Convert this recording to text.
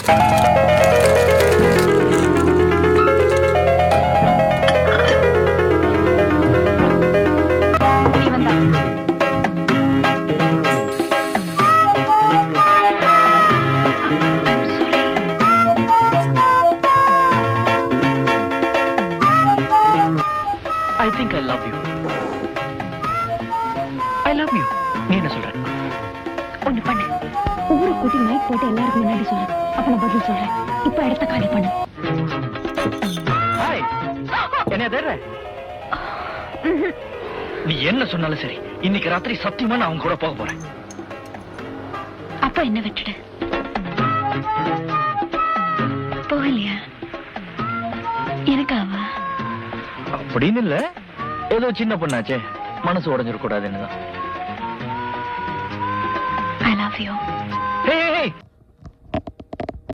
I think I love you. I love you. நீ என்ன சொல்ற? ஒண்ணு பண்ணு. ஊரை கூட்டி நைட் போட்டு எல்லாருக்கும் முன்னாடி சொல்லு. அப்ப நான் பதில் சொல்றேன். இப்ப இடத்த காலி பண்ணு. ஹாய். என்ன தேடுற? நீ என்ன சொன்னாலும் சரி. இன்னைக்கு ராத்திரி சத்தியமா நான் அவங்க கூட போக போறேன். அப்ப என்ன விட்டுடு. போகலையா? எனக்காவா? அப்படின்னு இல்ல, ஏதோ சின்ன பொண்ணாச்சே, மனசு உடைஞ்சிடக்கூடாதுன்னு தான். I love you. Hey, hey, hey!